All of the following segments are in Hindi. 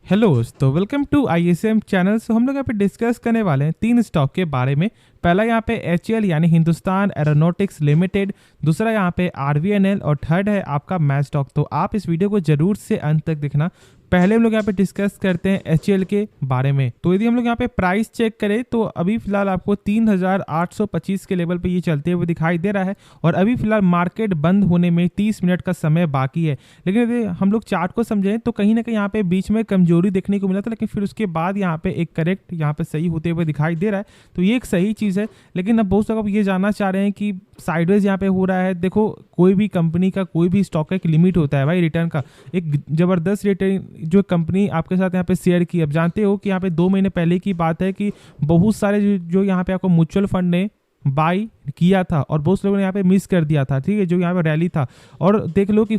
हेलो दोस्तों, वेलकम टू ISM चैनल। हम लोग यहाँ पे डिस्कस करने वाले हैं 3 स्टॉक के बारे में। पहला यहाँ पे HAL यानी हिंदुस्तान एरोनॉटिक्स लिमिटेड, दूसरा यहाँ पे RVNL और थर्ड है आपका मैच स्टॉक। तो आप इस वीडियो को जरूर से अंत तक देखना। पहले हम लोग यहाँ पे डिस्कस करते हैं HAL के बारे में। तो यदि हम लोग यहाँ पे प्राइस चेक करें तो अभी फिलहाल आपको 3825 के लेवल पे ये चलते हुए दिखाई दे रहा है और अभी फिलहाल मार्केट बंद होने में 30 मिनट का समय बाकी है। लेकिन यदि हम लोग चार्ट को समझें तो कहीं ना कहीं यहाँ पे बीच में कमजोरी देखने को मिला था, लेकिन फिर उसके बाद यहाँ पे एक करेक्ट यहाँ पे सही होते हुए दिखाई दे रहा है। तो ये एक सही चीज़ है। लेकिन अब बहुत लोग ये जानना चाह रहे हैं कि साइडवेज यहाँ पे हो रहा है। देखो, कोई भी कंपनी का कोई भी स्टॉक का एक लिमिट होता है भाई, रिटर्न का। एक जबरदस्त रिटर्न जो कंपनी आपके साथ यहाँ पे शेयर की, अब जानते हो कि यहाँ पे 2 महीने पहले की बात है कि बहुत सारे जो यहाँ पे आपको म्यूचुअल फंड ने बाई किया था और बहुत लोगों ने यहाँ पे मिस कर दिया था, ठीक है, जो यहाँ पे रैली था। और देख लो कि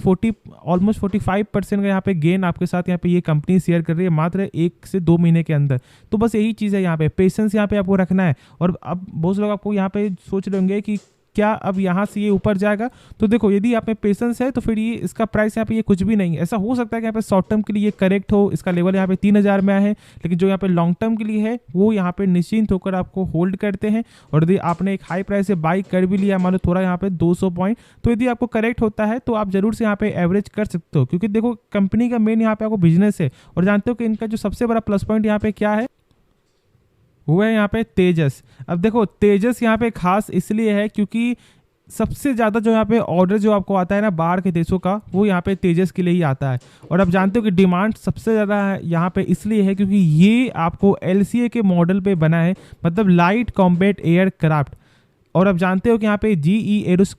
ऑलमोस्ट 45% का यहाँ पे गेन आपके साथ यहाँ पे ये कंपनी शेयर कर रही है मात्र 1 से 2 महीने के अंदर। तो बस यही चीज़ है, यहाँ पे पेशेंस यहाँ पे आपको रखना है। और अब बहुत लोग आपको यहाँ पे सोच रहे होंगे कि क्या अब यहाँ से ये ऊपर जाएगा। तो देखो, यदि आप में पेशेंस है तो फिर ये इसका प्राइस यहाँ पे ये कुछ भी नहीं है। ऐसा हो सकता है कि यहाँ पे शॉर्ट टर्म के लिए ये करेक्ट हो, इसका लेवल यहाँ पे 3000 में है, लेकिन जो यहाँ पे लॉन्ग टर्म के लिए है वो यहाँ पे निश्चिंत होकर आपको होल्ड करते हैं। और यदि आपने एक हाई प्राइस से बाई कर भी लिया, मान लो थोड़ा यहाँ पे 200 पॉइंट, तो यदि आपको करेक्ट होता है तो आप जरूर से यहाँ पे एवरेज कर सकते हो। क्योंकि देखो, कंपनी का मेन यहाँ पे आपको बिजनेस है और जानते हो कि इनका जो सबसे बड़ा प्लस पॉइंट यहाँ पे क्या है, वो है यहाँ पे तेजस। अब देखो, तेजस यहाँ पे खास इसलिए है क्योंकि सबसे ज़्यादा जो यहाँ पे ऑर्डर जो आपको आता है ना बाहर के देशों का, वो यहाँ पे तेजस के लिए ही आता है। और आप जानते हो कि डिमांड सबसे ज़्यादा यहाँ पे इसलिए है क्योंकि ये आपको LCA के मॉडल पे बना है, मतलब लाइट कॉम्बैट एयरक्राफ्ट। और आप जानते हो कि यहाँ पे GE एरोस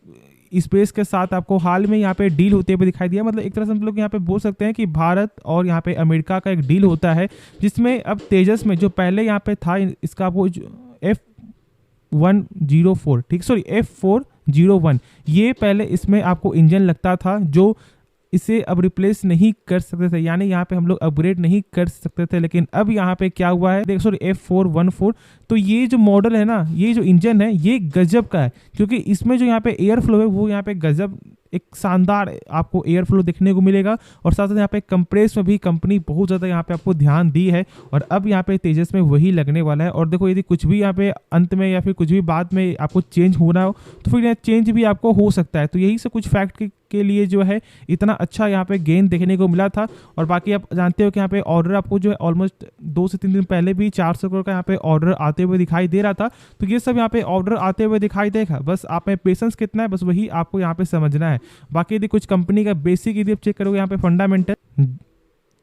स्पेस के साथ आपको हाल में यहाँ पे डील होते हुए दिखाई दिया। मतलब एक तरह से हम लोग यहाँ पे बोल सकते हैं कि भारत और यहाँ पे अमेरिका का एक डील होता है, जिसमें अब तेजस में जो पहले यहाँ पे था इसका वो F104, ठीक, सॉरी F401, ये पहले इसमें आपको इंजन लगता था जो इसे अब रिप्लेस नहीं कर सकते थे, यानी यहाँ पे हम लोग अपग्रेड नहीं कर सकते थे। लेकिन अब यहाँ पे क्या हुआ है, देखो, सॉरी F414, तो ये जो मॉडल है ना, ये जो इंजन है ये गजब का है। क्योंकि इसमें जो यहाँ पे एयर फ्लो है वो यहाँ पे गजब एक शानदार आपको एयर फ्लो देखने को मिलेगा। और साथ साथ यहाँ पे कंप्रेस में भी कंपनी बहुत ज़्यादा यहाँ पे आपको ध्यान दी है और अब यहाँ पे तेजस में वही लगने वाला है। और देखो, यदि कुछ भी यहाँ पे अंत में या फिर कुछ भी बाद में आपको चेंज होना हो तो फिर यहाँ चेंज भी आपको हो सकता है। तो यही से कुछ फैक्ट के लिए जो है इतना अच्छा यहाँ पे गेन देखने को मिला था। और बाकी आप जानते हो कि यहाँ पे ऑर्डर आपको जो है ऑलमोस्ट 2 से 3 दिन पहले भी 400 करोड़ का यहाँ पे ऑर्डर आते हुए दिखाई दे रहा था। तो ये सब यहाँ पे ऑर्डर आते हुए दिखाई देगा, बस आप में पेशेंस कितना है, बस वही आपको यहाँ पे समझना है। बाकी यदि कुछ कंपनी का बेसिक यदि आप चेक करोगे यहाँ पे फंडामेंटल,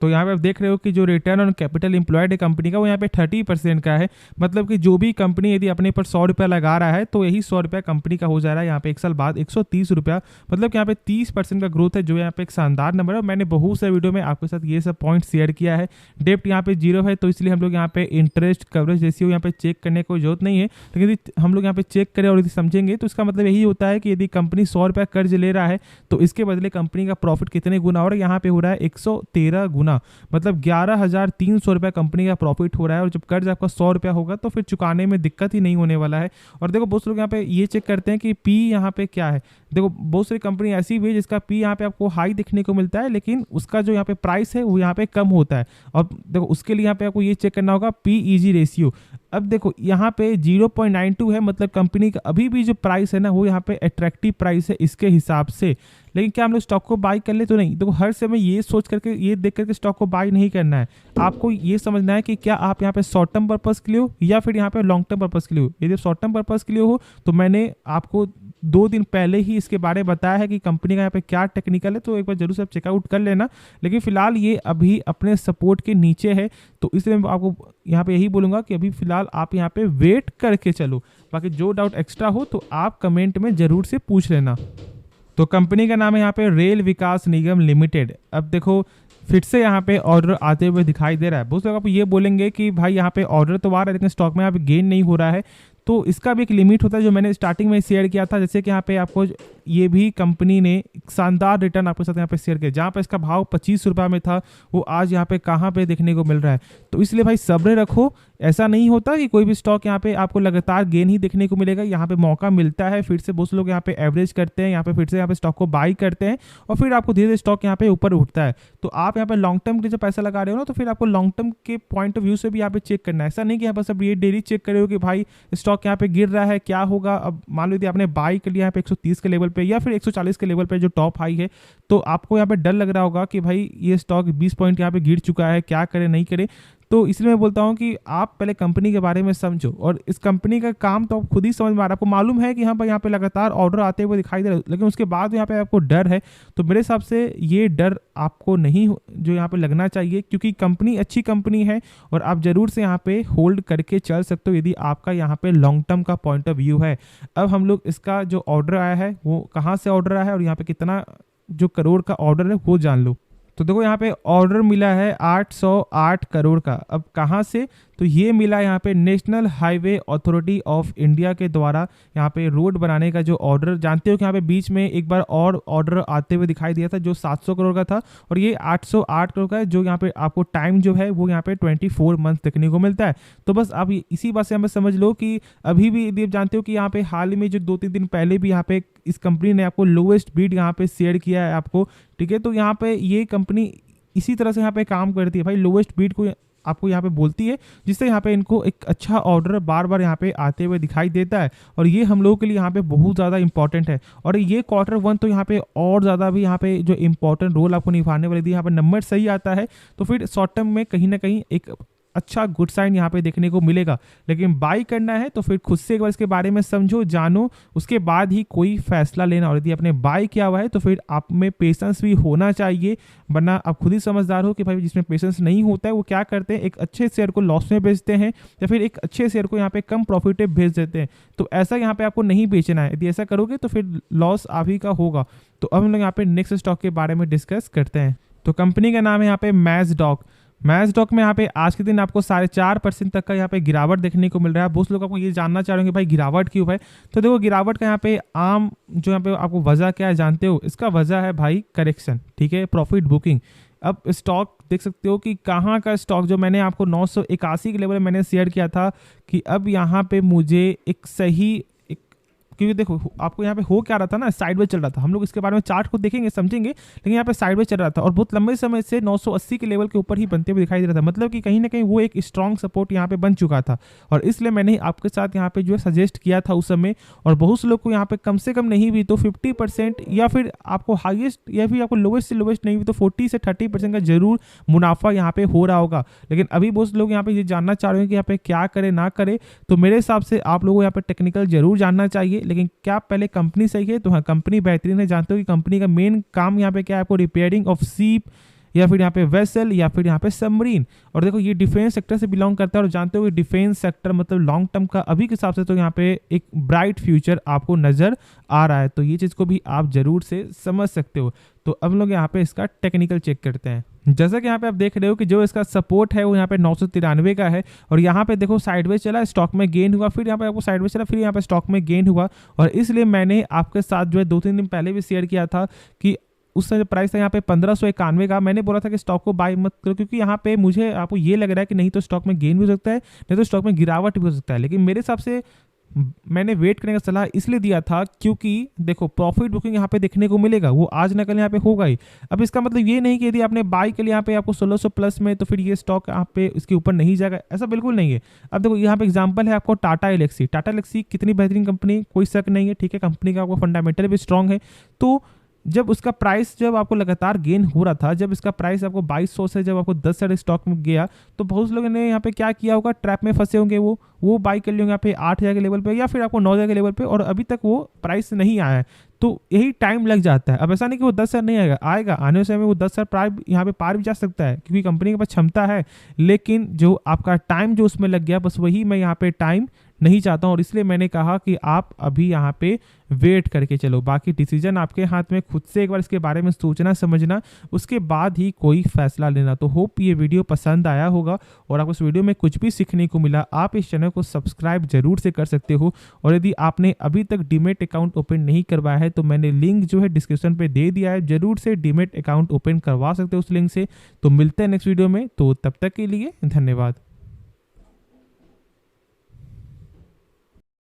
तो यहाँ पे आप देख रहे हो कि जो रिटर्न ऑन कैपिटल एम्प्लॉयड है कंपनी का, वो यहाँ पे 30% का है। मतलब कि जो भी कंपनी यदि अपने पर 100 रुपया लगा रहा है तो यही 100 रुपया कंपनी का हो जा रहा है यहाँ पे 1 साल बाद 130 रुपया। मतलब कि यहाँ पे 30% का ग्रोथ है, जो यहाँ पे एक शानदार नंबर है। मैंने बहुत सारे वीडियो में आपके साथ ये सब पॉइंट शेयर किया है। डेप्ट यहाँ पे 0 है, तो इसलिए हम लोग यहाँ पे इंटरेस्ट कवरेज रेशियो यहाँ पे चेक करने की जरूरत नहीं है। लेकिन यदि हम लोग यहाँ पे चेक करें और यदि समझेंगे तो इसका मतलब यही होता है कि यदि कंपनी 100 रुपया कर्ज ले रहा है तो इसके बदले कंपनी का प्रॉफिट कितने गुना हो रहा है, यहाँ पे हो रहा है 113 गुना। मतलब 11,300 रुपया कंपनी का प्रॉफिट हो रहा है। और जब कर्ज आपका 100 रुपया होगा तो फिर चुकाने में दिक्कत ही नहीं होने वाला है। और देखो, बहुत लोग यहाँ पे ये चेक करते हैं कि पी यहाँ पे क्या है। देखो, बहुत सारी कंपनी ऐसी भी है जिसका पी यहाँ पे आपको हाई देखने को मिलता है, लेकिन उसका जो यहाँ पे प्राइस है वो यहाँ पे कम होता है। और देखो, उसके लिए यहाँ पे आपको ये चेक करना होगा PEG रेशियो। अब देखो, यहाँ पे 0.92 है, मतलब कंपनी का अभी भी जो प्राइस है ना वो यहाँ पे अट्रैक्टिव प्राइस है इसके हिसाब से। लेकिन क्या हम लोग स्टॉक को बाई कर ले, तो नहीं। देखो, हर समय ये सोच करके ये देख करके स्टॉक को बाई नहीं करना है। आपको ये समझना है कि क्या आप यहाँ पे शॉर्ट टर्म पर्पस के लिए हो या फिर यहाँ पे लॉन्ग टर्म पर्पस के लिए हो। यदि शॉर्ट टर्म पर्पस के लिए हो तो मैंने आपको 2 दिन पहले ही इसके बारे में बताया है कि कंपनी का यहाँ पे क्या टेक्निकल है, तो एक बार जरूर से आप चेकआउट कर लेना। लेकिन फिलहाल ये अभी अपने सपोर्ट के नीचे है, तो इसलिए मैं आपको यहाँ पे यही बोलूँगा कि अभी फिलहाल आप यहाँ पे वेट करके चलो। बाकी जो डाउट एक्स्ट्रा हो तो आप कमेंट में ज़रूर से पूछ लेना। तो कंपनी का नाम है यहाँ पे रेल विकास निगम लिमिटेड। अब देखो, फिर से यहाँ पे ऑर्डर आते हुए दिखाई दे रहा है। बहुत लोग आप ये बोलेंगे कि भाई यहाँ पे ऑर्डर तो आ रहा है लेकिन स्टॉक में यहाँ पे गेन नहीं हो रहा है। तो इसका भी एक लिमिट होता है जो मैंने स्टार्टिंग में शेयर किया था। जैसे कि यहाँ पे आपको ये भी कंपनी ने शानदार रिटर्न आपके साथ यहाँ पे शेयर किया। जहाँ पे इसका भाव 25 रुपये में था, वो आज यहाँ पे कहाँ पे देखने को मिल रहा है। तो इसलिए भाई सब्र रखो, ऐसा नहीं होता कि कोई भी स्टॉक यहाँ पे आपको लगातार गेन ही देखने को मिलेगा। यहाँ पे मौका मिलता है, फिर से बहुत लोग यहाँ पे एवरेज करते हैं, यहाँ पे फिर से यहाँ पे स्टॉक को बाई करते हैं और फिर आपको धीरे धीरे स्टॉक यहाँ पे ऊपर उठता है। तो आप यहाँ पे लॉन्ग टर्म के जो पैसा लगा रहे हो ना, तो फिर आपको लॉन्ग टर्म के पॉइंट ऑफ व्यू से भी यहाँ पे चेक करना है। ऐसा नहीं कि यहाँ पर सब ये डेली चेक करे हो कि भाई स्टॉक यहाँ पे गिर रहा है, क्या होगा। अब मान लो यदि आपने बाई कर लिया यहाँ पे 130 के लेवल पे या फिर 140 के लेवल पे जो टॉप हाई है, तो आपको यहाँ पे डर लग रहा होगा कि भाई ये स्टॉक 20 पॉइंट यहाँ पे गिर चुका है, क्या करे नहीं करे। तो इसलिए मैं बोलता हूँ कि आप पहले कंपनी के बारे में समझो, और इस कंपनी का काम तो आप खुद ही समझ में आ रहा है। आपको मालूम है कि यहाँ पे लगातार ऑर्डर आते हुए दिखाई दे रहे, लेकिन उसके बाद यहाँ पे आपको डर है। तो मेरे हिसाब से ये डर आपको नहीं जो यहाँ पे लगना चाहिए, क्योंकि कंपनी अच्छी कंपनी है और आप जरूर से यहाँ पे होल्ड करके चल सकते हो यदि आपका यहाँ पे लॉन्ग टर्म का पॉइंट ऑफ व्यू है। अब हम लोग इसका जो ऑर्डर आया है वो कहाँ से ऑर्डर आया है और यहाँ पे कितना जो करोड़ का ऑर्डर है वो जान लो। तो देखो यहाँ पे ऑर्डर मिला है 808 करोड़ का। अब कहाँ से, तो ये मिला यहाँ पे national highway authority of India के द्वारा यहाँ पे रोड बनाने का जो ऑर्डर। जानते हो कि यहाँ पे बीच में एक बार और ऑर्डर आते हुए दिखाई दिया था जो 700 करोड़ का था, और ये 808 करोड़ का है, जो यहाँ पे आपको टाइम जो है वो यहाँ पे 24 मंथ देखने को मिलता है। तो बस आप इसी बात से हमें समझ लो कि अभी भी यदि आप जानते हो कि यहाँ पे हाल ही में जो 2-3 दिन पहले भी यहाँ पे इस कंपनी ने आपको लोवेस्ट बिड यहाँ पे शेयर किया है आपको, ठीक है। तो यहाँ पे ये कंपनी इसी तरह से यहाँ पे काम करती है भाई, लोवेस्ट बिड को आपको यहाँ पे बोलती है, जिससे यहाँ पे इनको एक अच्छा ऑर्डर बार बार यहाँ पे आते हुए दिखाई देता है, और ये हम लोगों के लिए यहाँ पे बहुत ज़्यादा इंपॉर्टेंट है। और ये Q1 तो यहाँ पे और ज़्यादा भी यहाँ पे जो इंपॉर्टेंट रोल आपको निभाने वाले, यहाँ पे नंबर सही आता है तो फिर शॉर्ट टर्म में कहीं ना कहीं एक अच्छा गुड साइन यहाँ पे देखने को मिलेगा। लेकिन बाई करना है तो फिर खुद से एक बार इसके बारे में समझो, जानो, उसके बाद ही कोई फैसला लेना। और यदि आपने बाई किया हुआ है तो फिर आप में पेशेंस भी होना चाहिए, वरना आप खुद ही समझदार हो कि भाई जिसमें पेशेंस नहीं होता है वो क्या करते हैं, एक अच्छे शेयर को लॉस में बेचते हैं या फिर एक अच्छे शेयर को यहाँ पे कम प्रॉफिट में बेच देते हैं। तो ऐसा यहाँ पे आपको नहीं बेचना है, यदि ऐसा करोगे तो फिर लॉस आप ही का होगा। तो अब हम लोग यहाँ पे नेक्स्ट स्टॉक के बारे में डिस्कस करते हैं। तो कंपनी का नाम है यहाँ पे मैजडॉक में यहाँ पे आज के दिन आपको 4.5% तक का यहाँ पे गिरावट देखने को मिल रहा है। बहुत लोग आपको ये जानना चाह रहे हैं कि भाई गिरावट क्यों है। तो देखो गिरावट का यहाँ पे आम जो यहाँ पे आपको वजह क्या है जानते हो, इसका वजह है भाई करेक्शन, ठीक है, प्रॉफिट बुकिंग। अब स्टॉक देख सकते हो कि कहाँ का स्टॉक जो मैंने आपको 981 के लेवल में मैंने शेयर किया था कि अब यहाँ पे मुझे एक सही, क्योंकि देखो आपको यहाँ पे हो क्या रहा था ना, साइडवेज चल रहा था। हम लोग इसके बारे में चार्ट को देखेंगे समझेंगे, लेकिन यहाँ पे साइडवेज चल रहा था और बहुत लंबे समय से 980 के लेवल के ऊपर ही बनते हुए दिखाई दे रहा था। मतलब कि कहीं ना कहीं वो एक स्ट्रॉन्ग सपोर्ट यहाँ पे बन चुका था, और इसलिए मैंने आपके साथ यहाँ पे जो है सजेस्ट किया था उस समय। और बहुत से लोग को यहाँ पे कम से कम नहीं भी तो 50% या फिर आपको हाईएस्ट या फिर आपको लोवेस्ट से लोवेस्ट नहीं भी तो 40 से 30% का जरूर मुनाफा यहाँ पे हो रहा होगा। लेकिन अभी बहुत लोग यहाँ पे ये जानना चाह रहे हैं कि यहाँ पे क्या करे ना करे। तो मेरे हिसाब से आप लोगों को यहाँ पे टेक्निकल जरूर जानना चाहिए, लेकिन क्या पहले कंपनी सही है? तो हाँ, कंपनी बेहतरीन है। जानते हो कि कंपनी का मेन काम यहाँ पे क्या है, आपको रिपेयरिंग ऑफ शिप या फिर यहाँ पे वेसल या फिर यहाँ पे सबमरीन। और देखो ये डिफेंस सेक्टर से बिलोंग करता है, और जानते हो कि डिफेंस सेक्टर मतलब लॉन्ग टर्म का अभी के हिसाब से तो यहाँ पे एक ब्राइट फ्यूचर आपको नजर आ रहा है। तो ये चीज़ को भी आप जरूर से समझ सकते हो। तो अब लोग यहाँ पे इसका टेक्निकल चेक करते हैं। जैसा कि यहाँ पे आप देख रहे हो कि जो इसका सपोर्ट है वो यहाँ पे 993 का है, और यहाँ पे देखो साइडवेज चला, स्टॉक में गेन हुआ, फिर यहाँ पे आपको साइडवेज चला, फिर यहाँ पे स्टॉक में गेन हुआ। और इसलिए मैंने आपके साथ जो है 2-3 दिन पहले भी शेयर किया था कि उस समय प्राइस था यहाँ पे 1591 का। मैंने बोला था कि स्टॉक को बाय मत करो, क्योंकि यहाँ पे मुझे आपको ये लग रहा है कि नहीं तो स्टॉक में गेन भी हो सकता है, नहीं तो स्टॉक में गिरावट भी हो सकता है। लेकिन मेरे हिसाब से मैंने वेट करने का सलाह इसलिए दिया था क्योंकि देखो प्रॉफिट बुकिंग यहाँ पे देखने को मिलेगा, वो आज न कल यहाँ पे होगा ही। अब इसका मतलब ये नहीं कि यदि आपने बाई के लिए यहाँ पे आपको 1600 प्लस में तो फिर ये स्टॉक यहाँ पे इसके ऊपर नहीं जाएगा, ऐसा बिल्कुल नहीं है। अब देखो यहाँ पे एग्जांपल है आपको टाटा एलेक्सी कितनी बेहतरीन कंपनी, कोई शक नहीं है, ठीक है। कंपनी का आपको फंडामेंटल भी स्ट्रॉन्ग है। तो जब उसका प्राइस जब आपको लगातार गेन हो रहा था, जब इसका प्राइस आपको 2200 से जब आपको 10 साढ़े स्टॉक में गया, तो बहुत लोगों ने यहाँ पे क्या किया होगा, ट्रैप में फंसे होंगे, वो बाई कर लेंगे यहाँ पे 8000 के लेवल पे या फिर आपको 9000 के लेवल पे, और अभी तक वो प्राइस नहीं आया है। तो यही टाइम लग जाता है। अब ऐसा नहीं कि वो 10 साल नहीं आएगा आने समय में वो 10 साल प्राइस यहाँ पे पार भी जा सकता है, क्योंकि कंपनी के पास क्षमता है। लेकिन जो आपका टाइम जो उसमें लग गया, बस वही मैं यहाँ पे टाइम नहीं चाहता हूँ, और इसलिए मैंने कहा कि आप अभी यहाँ पे वेट करके चलो। बाकी डिसीजन आपके हाथ में, खुद से एक बार इसके बारे में सोचना समझना, उसके बाद ही कोई फैसला लेना। तो होप ये वीडियो पसंद आया होगा और आपको इस वीडियो में कुछ भी सीखने को मिला। आप इस चैनल को सब्सक्राइब जरूर से कर सकते हो, और यदि आपने अभी तक डीमेट अकाउंट ओपन नहीं करवाया है तो मैंने लिंक जो है डिस्क्रिप्शन पे दे दिया है, जरूर से डीमेट अकाउंट ओपन करवा सकते हो उस लिंक से। तो मिलते हैं नेक्स्ट वीडियो में, तो तब तक के लिए धन्यवाद।